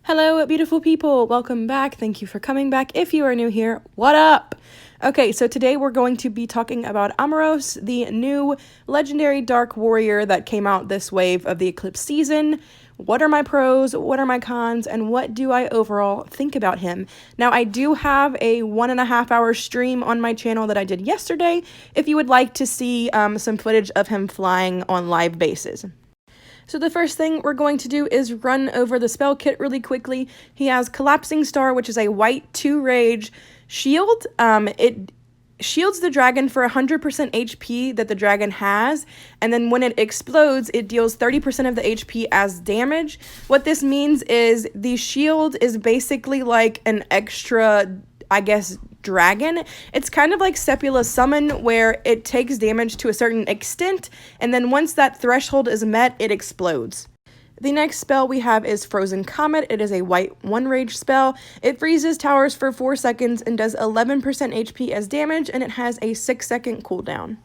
Hello, beautiful people. Welcome back. Thank you for coming back. If you are new here, what up? Okay, so today we're going to be talking about Omiros, the new legendary dark warrior that came out this wave of the eclipse season. What are my pros? What are my cons? And what do I overall think about him? Now, I do have a 1.5 hour stream on my channel that I did yesterday if you would like to see some footage of him flying on live bases. So the first thing we're going to do is run over the spell kit really quickly. He has Collapsing Star, which is a white 2-rage shield. It shields the dragon for 100% HP that the dragon has, and then when it explodes, it deals 30% of the HP as damage. What this means is the shield is basically like an extra, I guess, dragon. It's kind of like Sepula's summon, where it takes damage to a certain extent, and then once that threshold is met, it explodes. The next spell we have is Frozen Comet. It is a white 1-rage spell. It freezes towers for 4 seconds and does 11% HP as damage, and it has a 6-second cooldown.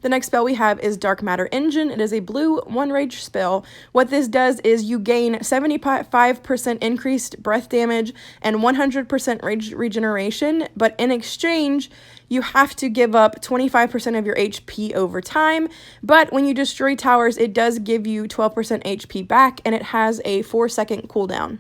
The next spell we have is Dark Matter Engine. It is a blue 1-rage spell. What this does is you gain 75% increased breath damage and 100% rage regeneration, but in exchange, you have to give up 25% of your HP over time. But when you destroy towers, it does give you 12% HP back, and it has a 4-second cooldown.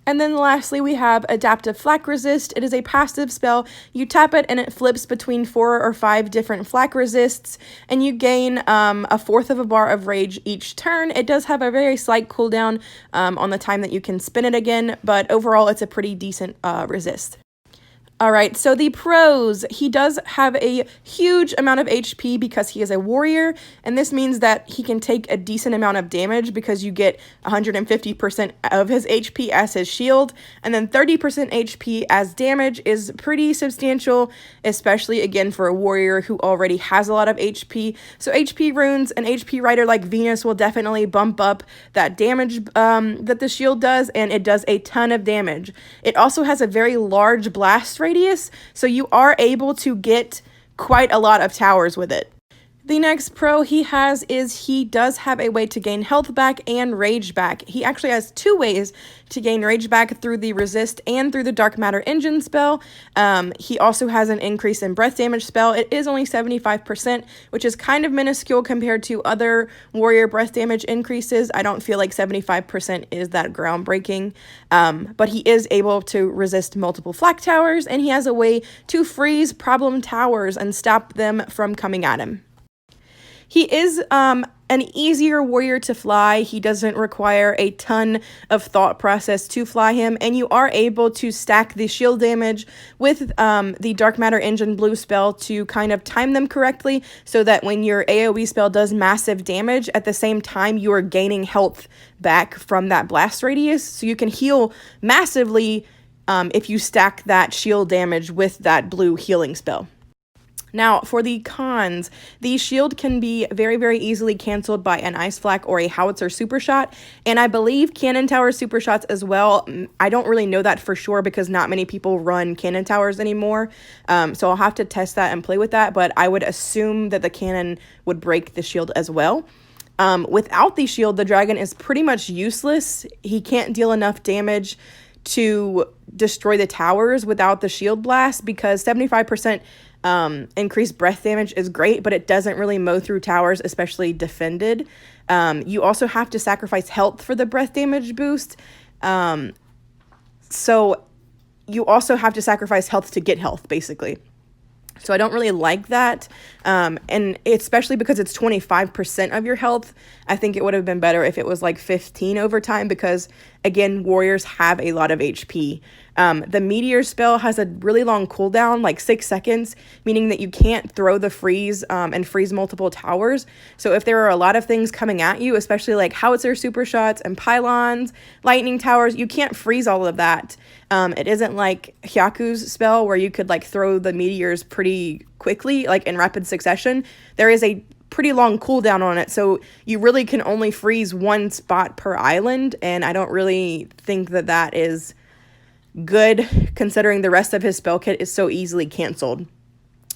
And then lastly, we have Adaptive Flak Resist. It is a passive spell. You tap it and it flips between 4 or 5 different flak resists, and you gain 1/4 of a bar of rage each turn. It does have a very slight cooldown on the time that you can spin it again, but overall it's a pretty decent resist. Alright, so the pros. He does have a huge amount of HP because he is a warrior, and this means that he can take a decent amount of damage because you get 150% of his HP as his shield, and then 30% HP as damage is pretty substantial, especially again for a warrior who already has a lot of HP. So HP runes, an HP rider like Venus will definitely bump up that damage that the shield does, and it does a ton of damage. It also has a very large blast radius, so you are able to get quite a lot of towers with it. The next pro he has is he does have a way to gain health back and rage back. He actually has 2 ways to gain rage back, through the resist and through the Dark Matter Engine spell. He also has an increase in breath damage spell. It is only 75%, which is kind of minuscule compared to other warrior breath damage increases. I don't feel like 75% is that groundbreaking, but he is able to resist multiple flak towers, and he has a way to freeze problem towers and stop them from coming at him. He is an easier warrior to fly. He doesn't require a ton of thought process to fly him, and you are able to stack the shield damage with the Dark Matter Engine blue spell to kind of time them correctly, so that when your AoE spell does massive damage, at the same time you are gaining health back from that blast radius, so you can heal massively if you stack that shield damage with that blue healing spell. Now, for the cons, the shield can be very, very easily canceled by an Ice Flak or a Howitzer Super Shot, and I believe Cannon Tower Super Shots as well. I don't really know that for sure because not many people run Cannon Towers anymore, so I'll have to test that and play with that, but I would assume that the cannon would break the shield as well. Without the shield, the dragon is pretty much useless. He can't deal enough damage to destroy the towers without the shield blast, because 75% increased breath damage is great, but it doesn't really mow through towers, especially defended. You also have to sacrifice health for the breath damage boost. So you also have to sacrifice health to get health, basically. So I don't really like that, and especially because it's 25% of your health. I think it would have been better if it was like 15 over time, because again, warriors have a lot of HP. The Meteor spell has a really long cooldown, like 6 seconds, meaning that you can't throw the freeze and freeze multiple towers. So if there are a lot of things coming at you, especially like Howitzer Super Shots and pylons, lightning towers, you can't freeze all of that. It isn't like Hyaku's spell where you could like throw the meteors pretty quickly, like in rapid succession. There is a pretty long cooldown on it, so you really can only freeze one spot per island, and I don't really think that that is good considering the rest of his spell kit is so easily canceled.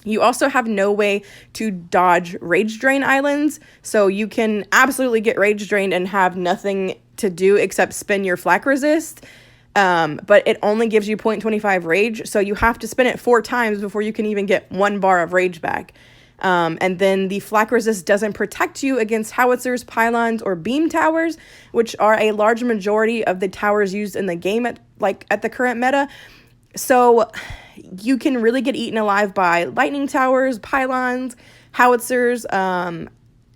You also have no way to dodge Rage Drain islands, so you can absolutely get Rage Drained and have nothing to do except spin your Flak Resist, but it only gives you 0.25 Rage, so you have to spin it 4 times before you can even get 1 bar of Rage back. And then the Flak Resist doesn't protect you against howitzers, pylons, or beam towers, which are a large majority of the towers used in the game at the current meta. So you can really get eaten alive by lightning towers, pylons, howitzers.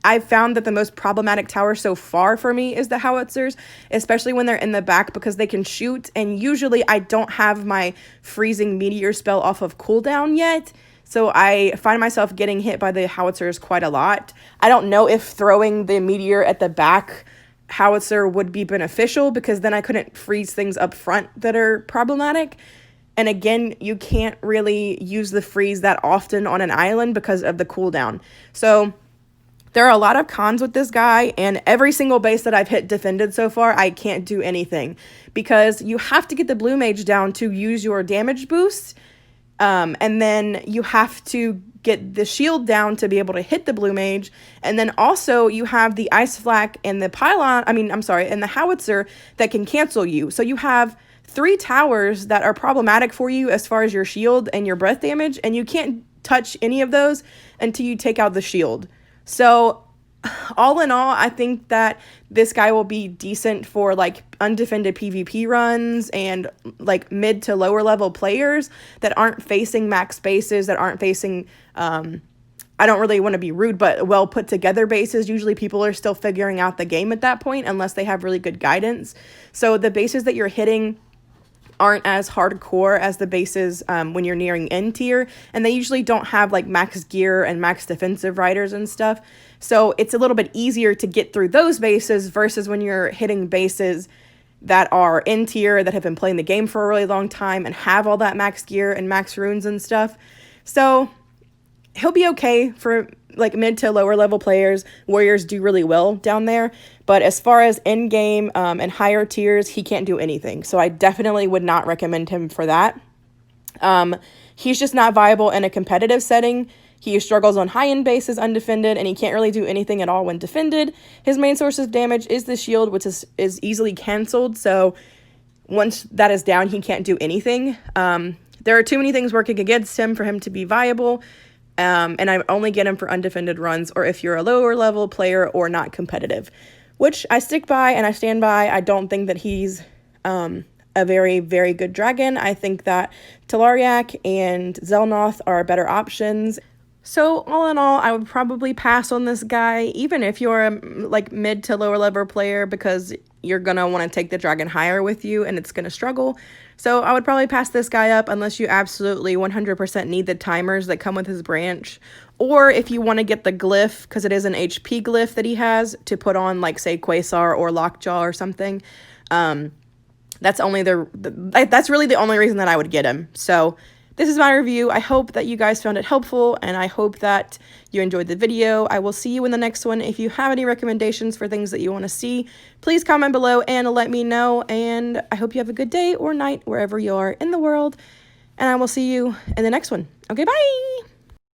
I've found that the most problematic tower so far for me is the howitzers, especially when they're in the back because they can shoot. And usually I don't have my freezing meteor spell off of cooldown yet. So I find myself getting hit by the howitzers quite a lot. I don't know if throwing the meteor at the back howitzer would be beneficial because then I couldn't freeze things up front that are problematic. And again, you can't really use the freeze that often on an island because of the cooldown. So there are a lot of cons with this guy, and every single base that I've hit defended so far, I can't do anything because you have to get the blue mage down to use your damage boost. And then you have to get the shield down to be able to hit the blue mage. And then also you have the ice flak and the and the howitzer that can cancel you. So you have 3 towers that are problematic for you as far as your shield and your breath damage, and you can't touch any of those until you take out the shield. So all in all, I think that this guy will be decent for undefended PvP runs and mid to lower level players that aren't facing max bases, that aren't facing I don't really want to be rude, but well put together bases. Usually people are still figuring out the game at that point unless they have really good guidance. So the bases that you're hitting aren't as hardcore as the bases when you're nearing end tier, and they usually don't have max gear and max defensive riders and stuff, so it's a little bit easier to get through those bases versus when you're hitting bases that are end tier, that have been playing the game for a really long time and have all that max gear and max runes and stuff. So he'll be okay for mid to lower level players. Warriors do really well down there, but as far as end game and higher tiers, he can't do anything. So I definitely would not recommend him for that. He's just not viable in a competitive setting. He struggles on high-end bases undefended, and he can't really do anything at all when defended. His main source of damage is the shield, which is easily canceled, so once that is down, he can't do anything. There are too many things working against him for him to be viable, and I only get him for undefended runs or if you're a lower level player or not competitive, which I stick by and I stand by. I don't think that he's a very, very good dragon. I think that Telariak and Zelnoth are better options. So all in all, I would probably pass on this guy, even if you're a mid to lower level player, because you're going to want to take the dragon higher with you and it's going to struggle. So I would probably pass this guy up unless you absolutely 100% need the timers that come with his branch. Or if you want to get the glyph, because it is an HP glyph that he has, to put on say Quasar or Lockjaw or something. That's only that's really the only reason that I would get him. So this is my review. I hope that you guys found it helpful, and I hope that you enjoyed the video. I will see you in the next one. If you have any recommendations for things that you want to see, please comment below and let me know. And I hope you have a good day or night wherever you are in the world. And I will see you in the next one. Okay, bye!